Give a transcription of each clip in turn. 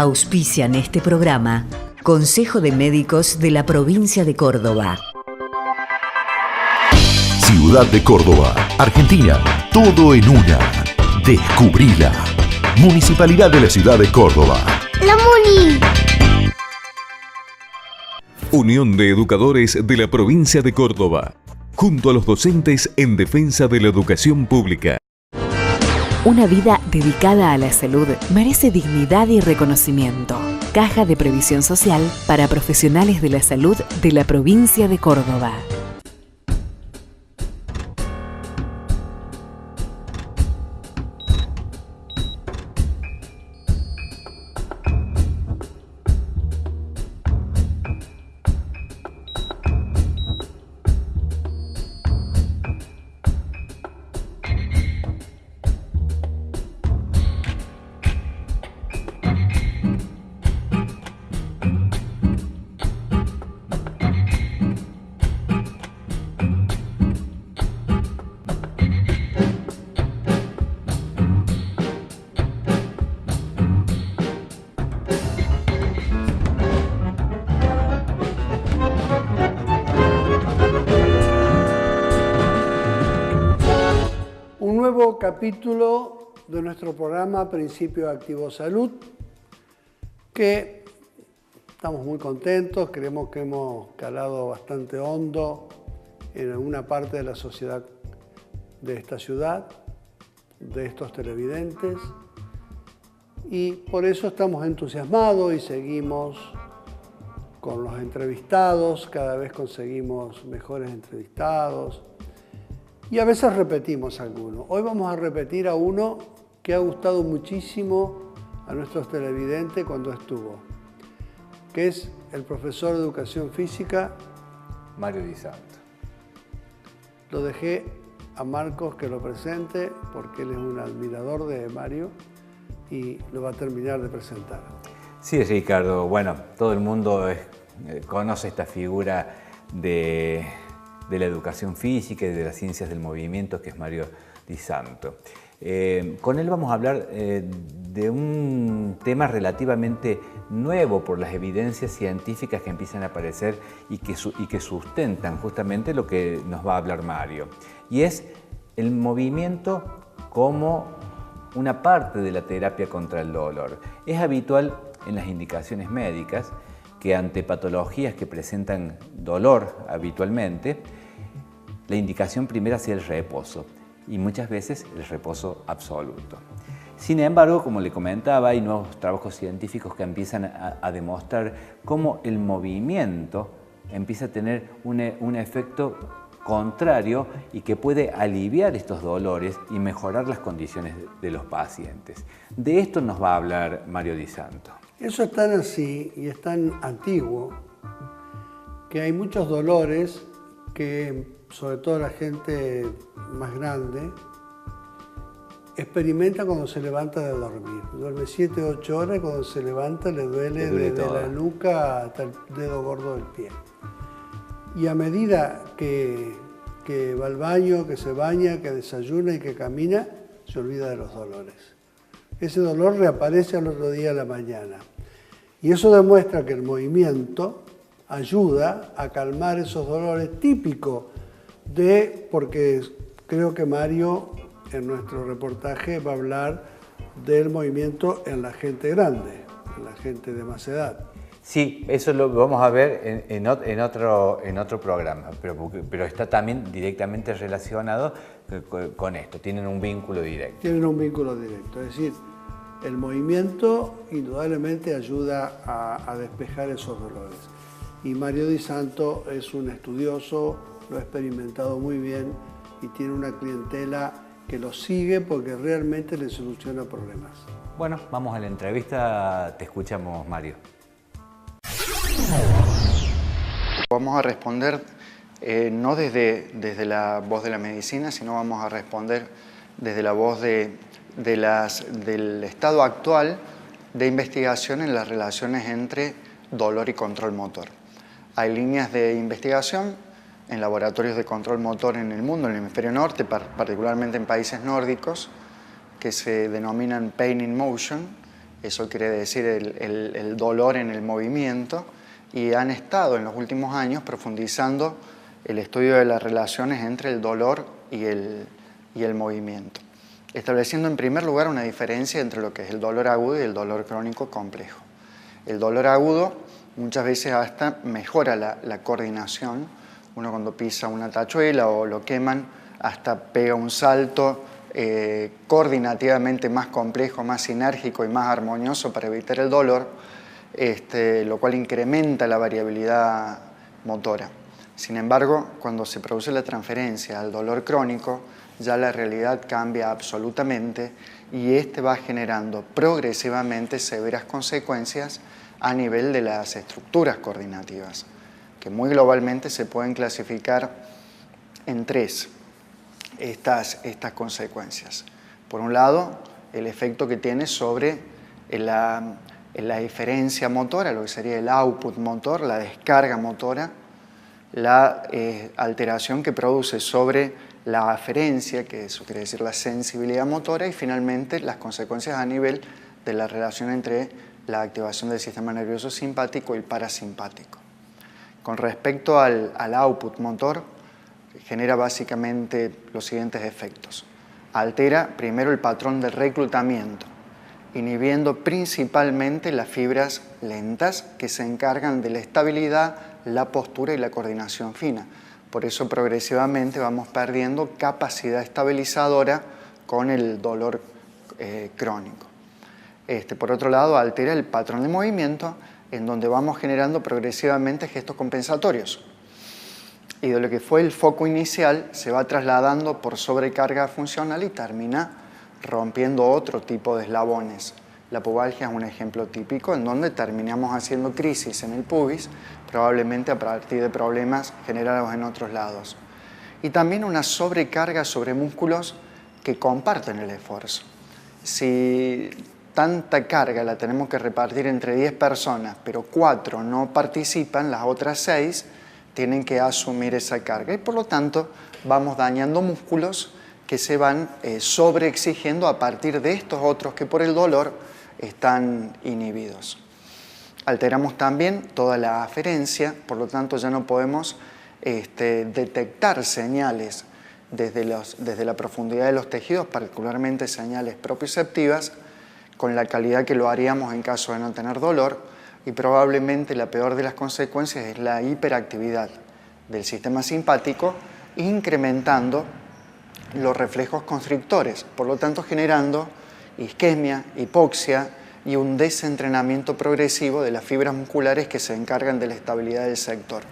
Auspician este programa Consejo de Médicos de la Provincia de Córdoba. Ciudad de Córdoba, Argentina, todo en una. Descubrila. Municipalidad de la Ciudad de Córdoba. ¡La Muni! Unión de Educadores de la Provincia de Córdoba, junto a los docentes en defensa de la educación pública. Una vida dedicada a la salud merece dignidad y reconocimiento. Caja de Previsión Social para profesionales de la salud de la provincia de Córdoba. Capítulo de nuestro programa Principio Activo Salud, que estamos muy contentos, creemos que hemos calado bastante hondo en alguna parte de la sociedad de esta ciudad, de estos televidentes, y por eso estamos entusiasmados y seguimos con los entrevistados, cada vez conseguimos mejores entrevistados. Y a veces repetimos algunos. Hoy vamos a repetir a uno que ha gustado muchísimo a nuestros televidentes cuando estuvo, que es el profesor de Educación Física, Mario Di Santo. Lo dejé a Marcos que lo presente porque él es un admirador de Mario y lo va a terminar de presentar. Sí, Ricardo. Bueno, todo el mundo conoce esta figura de la educación física y de las ciencias del movimiento, que es Mario Di Santo. Con él vamos a hablar de un tema relativamente nuevo por las evidencias científicas que empiezan a aparecer y que sustentan justamente lo que nos va a hablar Mario. Y es el movimiento como una parte de la terapia contra el dolor. Es habitual en las indicaciones médicas que ante patologías que presentan dolor habitualmente, la indicación primera sea el reposo y muchas veces el reposo absoluto. Sin embargo, como le comentaba, hay nuevos trabajos científicos que empiezan a demostrar cómo el movimiento empieza a tener un efecto contrario y que puede aliviar estos dolores y mejorar las condiciones de los pacientes. De esto nos va a hablar Mario Di Santo. Eso es tan así y es tan antiguo que hay muchos dolores que, sobre todo la gente más grande, experimenta cuando se levanta de dormir. Duerme 7 o 8 horas y cuando se levanta le duele desde la nuca hasta el dedo gordo del pie. Y a medida que va al baño, que se baña, que desayuna y que camina, se olvida de los dolores. Ese dolor reaparece al otro día a la mañana. Y eso demuestra que el movimiento ayuda a calmar esos dolores típicos porque creo que Mario en nuestro reportaje va a hablar del movimiento en la gente grande, en la gente de más edad. Sí, eso lo vamos a ver en otro programa, pero está también directamente relacionado con esto, tienen un vínculo directo. Tienen un vínculo directo, es decir, el movimiento indudablemente ayuda a despejar esos dolores. Y Mario Di Santo es un estudioso, lo ha experimentado muy bien y tiene una clientela que lo sigue porque realmente le soluciona problemas. Bueno, vamos a la entrevista, te escuchamos, Mario. Vamos a responder no desde la voz de la medicina, sino vamos a responder desde la voz del estado actual de investigación en las relaciones entre dolor y control motor. Hay líneas de investigación en laboratorios de control motor en el mundo, en el hemisferio norte, particularmente en países nórdicos, que se denominan Pain in Motion, eso quiere decir el dolor en el movimiento, y han estado en los últimos años profundizando el estudio de las relaciones entre el dolor y el movimiento, estableciendo en primer lugar una diferencia entre lo que es el dolor agudo y el dolor crónico complejo. El dolor agudo muchas veces hasta mejora la coordinación. Uno cuando pisa una tachuela o lo queman hasta pega un salto coordinativamente más complejo, más sinérgico y más armonioso para evitar el dolor, lo cual incrementa la variabilidad motora. Sin embargo, cuando se produce la transferencia al dolor crónico, ya la realidad cambia absolutamente y va generando progresivamente severas consecuencias a nivel de las estructuras coordinativas, que muy globalmente se pueden clasificar en tres estas consecuencias. Por un lado, el efecto que tiene sobre la diferencia motora, lo que sería el output motor, la descarga motora, la alteración que produce sobre la aferencia, que eso quiere decir la sensibilidad motora, y finalmente las consecuencias a nivel de la relación entre la activación del sistema nervioso simpático y parasimpático. Con respecto al output motor, genera básicamente los siguientes efectos. Altera primero el patrón de reclutamiento, inhibiendo principalmente las fibras lentas que se encargan de la estabilidad, la postura y la coordinación fina. Por eso progresivamente vamos perdiendo capacidad estabilizadora con el dolor crónico. Por otro lado, altera el patrón de movimiento, en donde vamos generando progresivamente gestos compensatorios. Y de lo que fue el foco inicial se va trasladando por sobrecarga funcional y termina rompiendo otro tipo de eslabones. La pubalgia es un ejemplo típico en donde terminamos haciendo crisis en el pubis, probablemente a partir de problemas generados en otros lados. Y también una sobrecarga sobre músculos que comparten el esfuerzo. Si tanta carga la tenemos que repartir entre 10 personas, pero 4 no participan, las otras 6 tienen que asumir esa carga y por lo tanto vamos dañando músculos que se van sobreexigiendo a partir de estos otros que por el dolor están inhibidos. Alteramos también toda la aferencia, por lo tanto ya no podemos detectar señales desde la profundidad de los tejidos, particularmente señales propioceptivas, con la calidad que lo haríamos en caso de no tener dolor, y probablemente la peor de las consecuencias es la hiperactividad del sistema simpático, incrementando los reflejos constrictores, por lo tanto generando isquemia, hipoxia y un desentrenamiento progresivo de las fibras musculares que se encargan de la estabilidad del sector.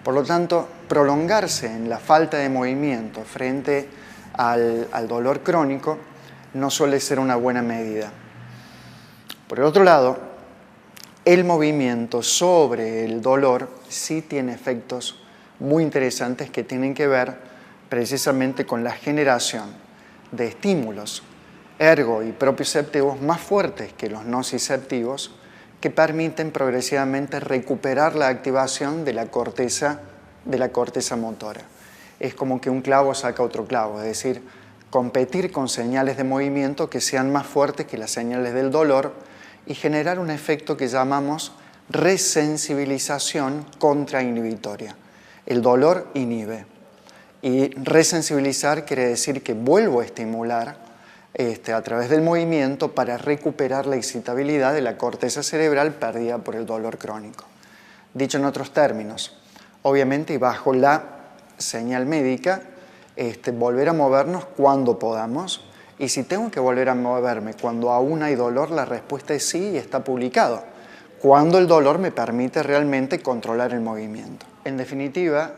Por lo tanto, prolongarse en la falta de movimiento frente al dolor crónico no suele ser una buena medida. Por el otro lado, el movimiento sobre el dolor sí tiene efectos muy interesantes que tienen que ver precisamente con la generación de estímulos ergo y propioceptivos más fuertes que los nociceptivos, que permiten progresivamente recuperar la activación de la corteza motora. Es como que un clavo saca otro clavo, es decir, competir con señales de movimiento que sean más fuertes que las señales del dolor y generar un efecto que llamamos resensibilización contrainhibitoria. El dolor inhibe y resensibilizar quiere decir que vuelvo a estimular a través del movimiento para recuperar la excitabilidad de la corteza cerebral perdida por el dolor crónico. Dicho en otros términos, obviamente y bajo la señal médica, volver a movernos cuando podamos, y si tengo que volver a moverme cuando aún hay dolor, la respuesta es sí y está publicado, cuando el dolor me permite realmente controlar el movimiento. En definitiva,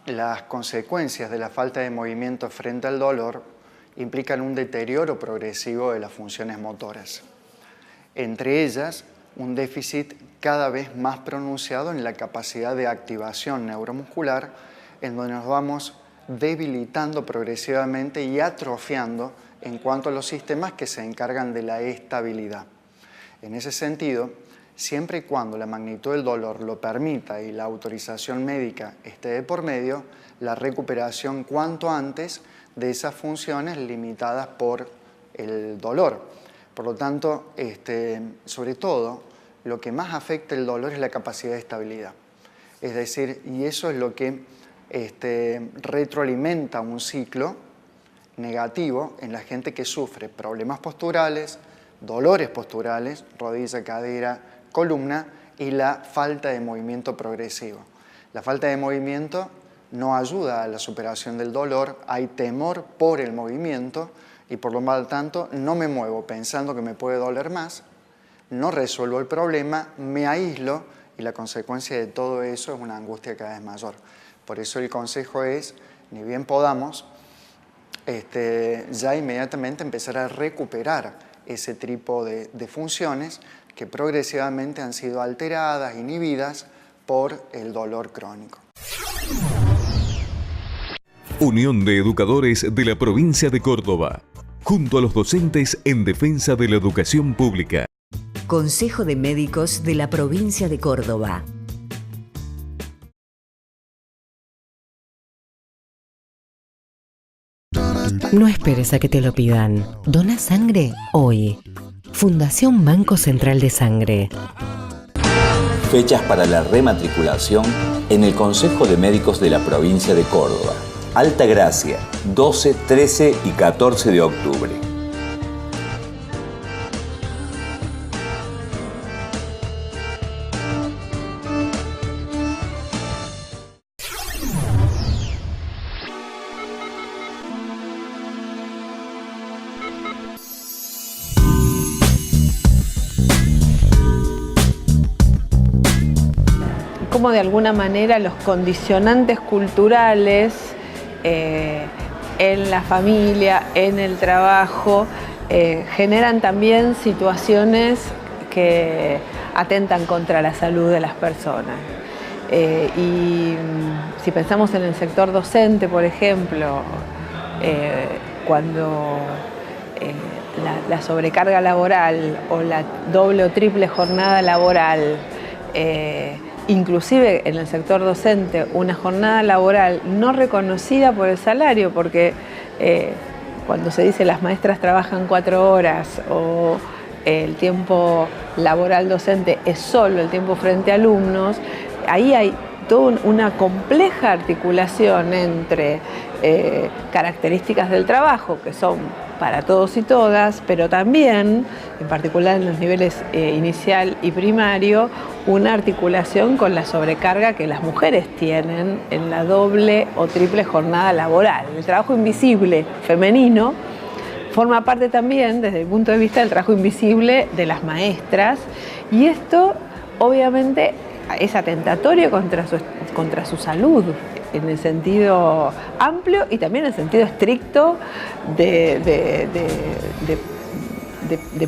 las consecuencias de la falta de movimiento frente al dolor implican un deterioro progresivo de las funciones motoras. Entre ellas, un déficit cada vez más pronunciado en la capacidad de activación neuromuscular, en donde nos vamos debilitando progresivamente y atrofiando en cuanto a los sistemas que se encargan de la estabilidad. En ese sentido, siempre y cuando la magnitud del dolor lo permita y la autorización médica esté de por medio, la recuperación cuanto antes de esas funciones limitadas por el dolor. Por lo tanto, sobre todo, lo que más afecta el dolor es la capacidad de estabilidad. Es decir, y eso es lo que retroalimenta un ciclo negativo en la gente que sufre problemas posturales, dolores posturales, rodilla, cadera, columna y la falta de movimiento progresivo. La falta de movimiento no ayuda a la superación del dolor, hay temor por el movimiento y por lo tanto no me muevo pensando que me puede doler más, no resuelvo el problema, me aíslo y la consecuencia de todo eso es una angustia cada vez mayor. Por eso el consejo es, ni bien podamos, ya inmediatamente empezar a recuperar ese tipo de funciones que progresivamente han sido alteradas, inhibidas por el dolor crónico. Unión de Educadores de la Provincia de Córdoba, junto a los docentes en defensa de la educación pública. Consejo de Médicos de la Provincia de Córdoba. No esperes a que te lo pidan. Dona sangre hoy. Fundación Banco Central de Sangre. Fechas para la rematriculación en el Consejo de Médicos de la Provincia de Córdoba. Altagracia, 12, 13 y 14 de octubre. Como de alguna manera los condicionantes culturales en la familia, en el trabajo, generan también situaciones que atentan contra la salud de las personas. Y si pensamos en el sector docente, por ejemplo, cuando la sobrecarga laboral o la doble o triple jornada laboral, inclusive en el sector docente, una jornada laboral no reconocida por el salario, porque cuando se dice las maestras trabajan 4 horas o el tiempo laboral docente es solo el tiempo frente a alumnos, ahí hay toda una compleja articulación entre características del trabajo que son para todos y todas, pero también, en particular en los niveles inicial y primario, una articulación con la sobrecarga que las mujeres tienen en la doble o triple jornada laboral. El trabajo invisible femenino forma parte también, desde el punto de vista del trabajo invisible de las maestras, y esto obviamente es atentatorio contra su salud, en el sentido amplio y también en el sentido estricto de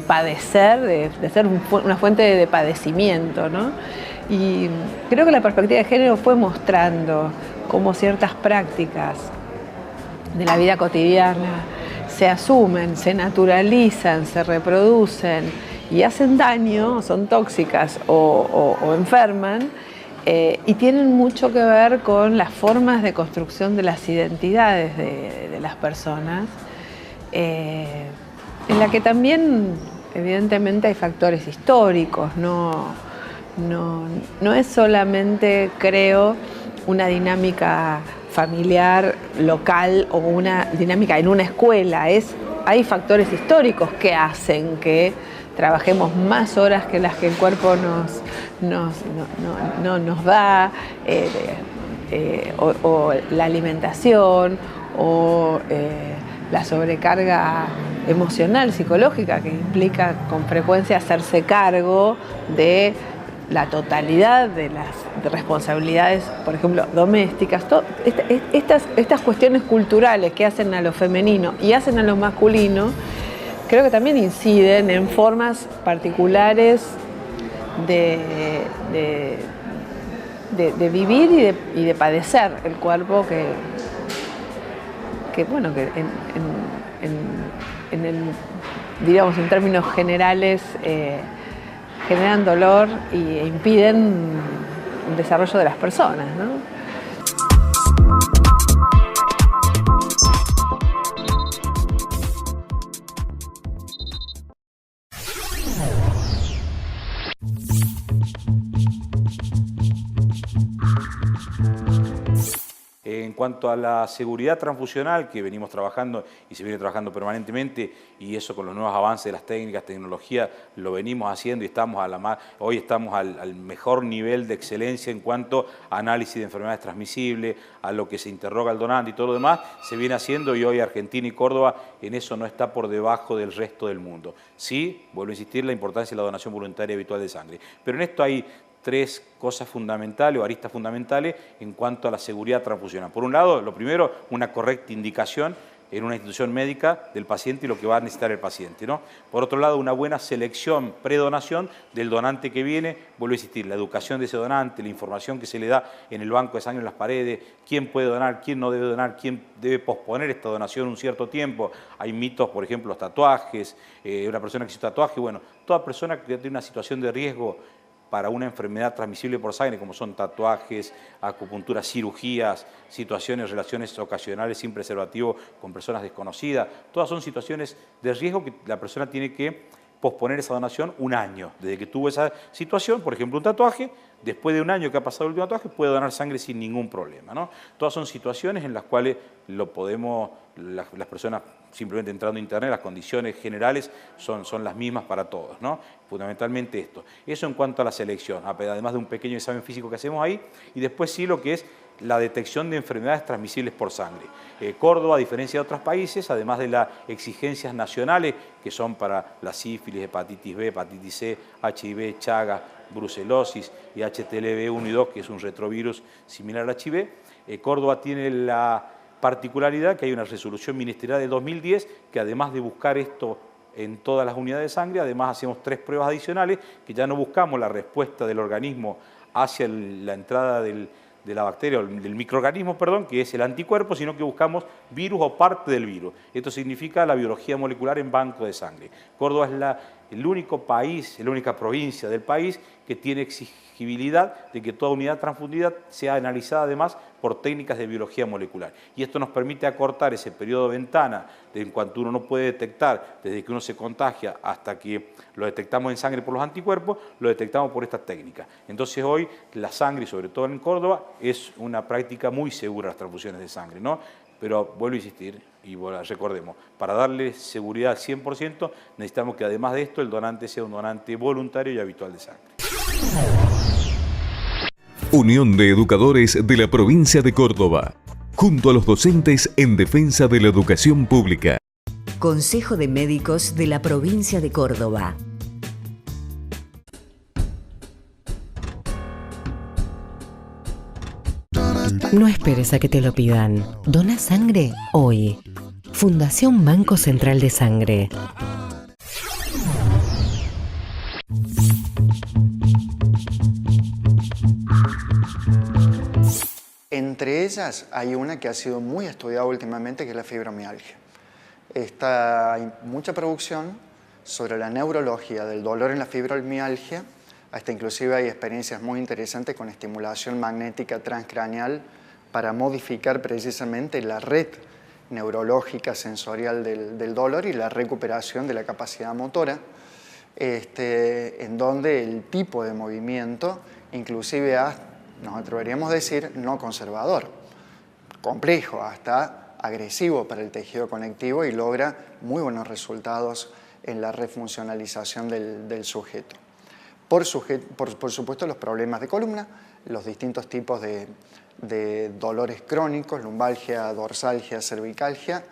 padecer, de ser una fuente de padecimiento, ¿no? Y creo que la perspectiva de género fue mostrando cómo ciertas prácticas de la vida cotidiana se asumen, se naturalizan, se reproducen y hacen daño, son tóxicas o enferman, y tienen mucho que ver con las formas de construcción de las identidades de las personas, en la que también evidentemente hay factores históricos, no es solamente, creo, una dinámica familiar, local o una dinámica en una escuela, hay factores históricos que hacen que trabajemos más horas que las que el cuerpo nos da, o la alimentación, o la sobrecarga emocional, psicológica, que implica con frecuencia hacerse cargo de la totalidad de las responsabilidades, por ejemplo, domésticas. Estas cuestiones culturales que hacen a lo femenino y hacen a lo masculino, creo que también inciden en formas particulares de vivir y de padecer el cuerpo que diríamos en términos generales generan dolor e impiden el desarrollo de las personas, ¿no? En cuanto a la seguridad transfusional, que venimos trabajando y se viene trabajando permanentemente, y eso con los nuevos avances de las técnicas, tecnología, lo venimos haciendo y estamos hoy estamos al mejor nivel de excelencia en cuanto a análisis de enfermedades transmisibles, a lo que se interroga al donante y todo lo demás, se viene haciendo y hoy Argentina y Córdoba en eso no está por debajo del resto del mundo. Sí, vuelvo a insistir, la importancia de la donación voluntaria habitual de sangre, pero en esto hay tres cosas fundamentales o aristas fundamentales en cuanto a la seguridad transfusional. Por un lado, lo primero, una correcta indicación en una institución médica del paciente y lo que va a necesitar el paciente, ¿no? Por otro lado, una buena selección, predonación del donante que viene, vuelvo a insistir, la educación de ese donante, la información que se le da en el banco de sangre en las paredes, quién puede donar, quién no debe donar, quién debe posponer esta donación un cierto tiempo. Hay mitos, por ejemplo, los tatuajes, una persona que hizo tatuaje, bueno, toda persona que tiene una situación de riesgo para una enfermedad transmisible por sangre, como son tatuajes, acupuntura, cirugías, situaciones, relaciones ocasionales sin preservativo con personas desconocidas. Todas son situaciones de riesgo que la persona tiene que posponer esa donación un año. Desde que tuvo esa situación, por ejemplo, un tatuaje, después de un año que ha pasado el último tatuaje, puede donar sangre sin ningún problema, ¿no? Todas son situaciones en las cuales las personas simplemente entrando a internet, las condiciones generales son las mismas para todos, ¿no? Fundamentalmente esto. Eso en cuanto a la selección, además de un pequeño examen físico que hacemos ahí, y después sí lo que es la detección de enfermedades transmisibles por sangre. Córdoba, a diferencia de otros países, además de las exigencias nacionales que son para la sífilis, hepatitis B, hepatitis C, HIV, Chagas, brucelosis y HTLV1 y 2, que es un retrovirus similar al HIV, Córdoba tiene la particularidad que hay una resolución ministerial de 2010 que además de buscar esto en todas las unidades de sangre, además hacemos 3 pruebas adicionales que ya no buscamos la respuesta del organismo hacia la entrada de la bacteria, o del microorganismo, perdón, que es el anticuerpo, sino que buscamos virus o parte del virus. Esto significa la biología molecular en banco de sangre. Córdoba es el único país, la única provincia del país que tiene exigibilidad de que toda unidad transfundida sea analizada además por técnicas de biología molecular. Y esto nos permite acortar ese periodo de ventana en cuanto uno no puede detectar, desde que uno se contagia hasta que lo detectamos en sangre por los anticuerpos, lo detectamos por estas técnicas. Entonces hoy la sangre, sobre todo en Córdoba, es una práctica muy segura las transfusiones de sangre, ¿no? Pero vuelvo a insistir, y recordemos, para darle seguridad al 100% necesitamos que además de esto el donante sea un donante voluntario y habitual de sangre. Unión de Educadores de la Provincia de Córdoba, junto a los docentes en defensa de la educación pública. Consejo de Médicos de la Provincia de Córdoba. No esperes a que te lo pidan. Dona sangre hoy. Fundación Banco Central de Sangre. Entre ellas hay una que ha sido muy estudiada últimamente, que es la fibromialgia. Hay mucha producción sobre la neurología del dolor en la fibromialgia, hasta inclusive hay experiencias muy interesantes con estimulación magnética transcraneal para modificar precisamente la red neurológica sensorial del dolor y la recuperación de la capacidad motora, en donde el tipo de movimiento inclusive nos atreveríamos a decir no conservador, complejo, hasta agresivo para el tejido conectivo y logra muy buenos resultados en la refuncionalización del sujeto. Por supuesto, los problemas de columna, los distintos tipos de dolores crónicos, lumbalgia, dorsalgia, cervicalgia,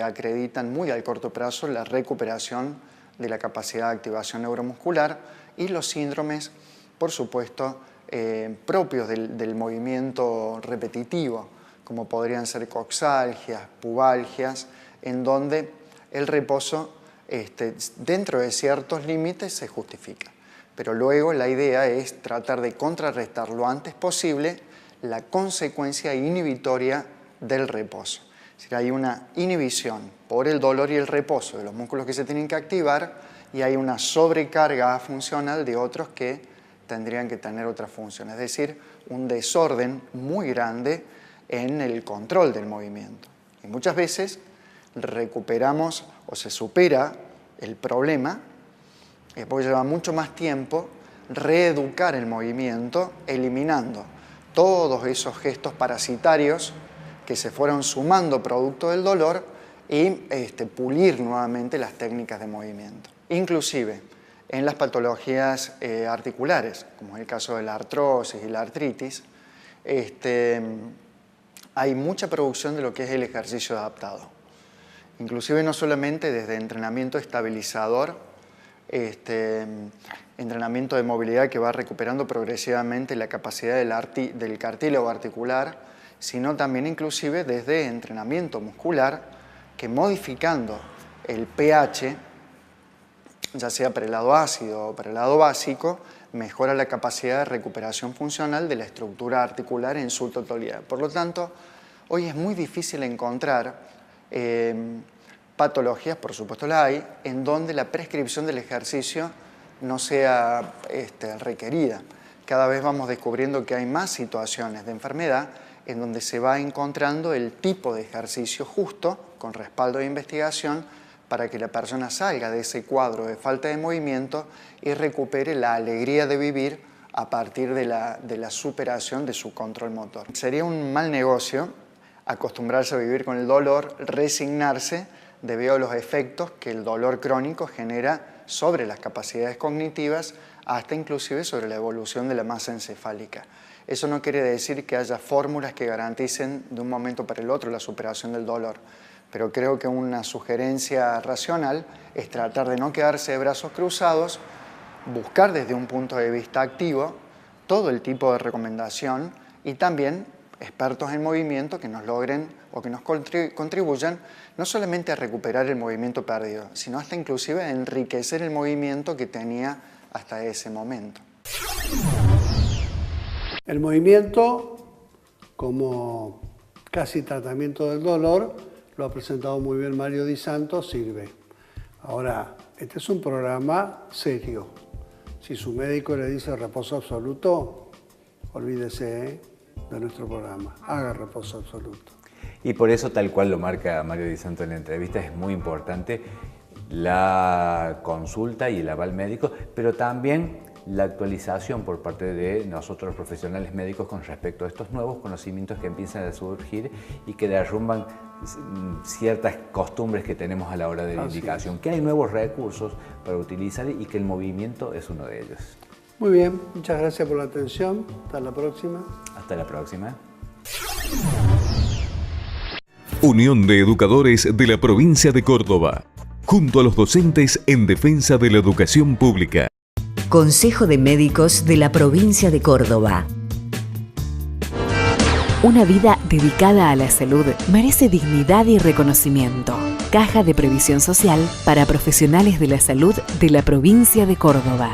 acreditan muy al corto plazo la recuperación de la capacidad de activación neuromuscular y los síndromes, por supuesto, propios del movimiento repetitivo, como podrían ser coxalgias, pubalgias, en donde el reposo dentro de ciertos límites se justifica. Pero luego la idea es tratar de contrarrestar lo antes posible la consecuencia inhibitoria del reposo. Es decir, hay una inhibición por el dolor y el reposo de los músculos que se tienen que activar y hay una sobrecarga funcional de otros que tendrían que tener otra función. Es decir, un desorden muy grande en el control del movimiento. Y muchas veces recuperamos o se supera el problema, puede llevar mucho más tiempo reeducar el movimiento, eliminando todos esos gestos parasitarios que se fueron sumando producto del dolor y pulir nuevamente las técnicas de movimiento. Inclusive en las patologías articulares, como es el caso de la artrosis y la artritis, hay mucha producción de lo que es el ejercicio adaptado. Inclusive no solamente desde entrenamiento estabilizador, entrenamiento de movilidad que va recuperando progresivamente la capacidad del cartílago articular, sino también inclusive desde entrenamiento muscular que modificando el pH, ya sea para el lado ácido o para el lado básico, mejora la capacidad de recuperación funcional de la estructura articular en su totalidad. Por lo tanto, hoy es muy difícil encontrar patologías, por supuesto la hay, en donde la prescripción del ejercicio no sea requerida. Cada vez vamos descubriendo que hay más situaciones de enfermedad en donde se va encontrando el tipo de ejercicio justo, con respaldo de investigación, para que la persona salga de ese cuadro de falta de movimiento y recupere la alegría de vivir a partir de la superación de su control motor. Sería un mal negocio acostumbrarse a vivir con el dolor, resignarse debido a los efectos que el dolor crónico genera sobre las capacidades cognitivas, hasta inclusive sobre la evolución de la masa encefálica. Eso no quiere decir que haya fórmulas que garanticen de un momento para el otro la superación del dolor, pero creo que una sugerencia racional es tratar de no quedarse de brazos cruzados, buscar desde un punto de vista activo todo el tipo de recomendación y también expertos en movimiento que nos logren o que nos contribuyan no solamente a recuperar el movimiento perdido, sino hasta inclusive a enriquecer el movimiento que tenía hasta ese momento. El movimiento, como casi tratamiento del dolor, lo ha presentado muy bien Mario Di Santo, sirve. Ahora, este es un programa serio. Si su médico le dice reposo absoluto, olvídese de nuestro programa. Haga reposo absoluto. Y por eso, tal cual lo marca Mario Di Santo en la entrevista, es muy importante la consulta y el aval médico, pero también la actualización por parte de nosotros los profesionales médicos con respecto a estos nuevos conocimientos que empiezan a surgir y que derrumban ciertas costumbres que tenemos a la hora de la indicación, que hay nuevos recursos para utilizar y que el movimiento es uno de ellos. Muy bien, muchas gracias por la atención. Hasta la próxima. Hasta la próxima. Unión de Educadores de la Provincia de Córdoba, junto a los docentes en defensa de la educación pública. Consejo de Médicos de la Provincia de Córdoba. Una vida dedicada a la salud merece dignidad y reconocimiento. Caja de Previsión Social para profesionales de la salud de la Provincia de Córdoba.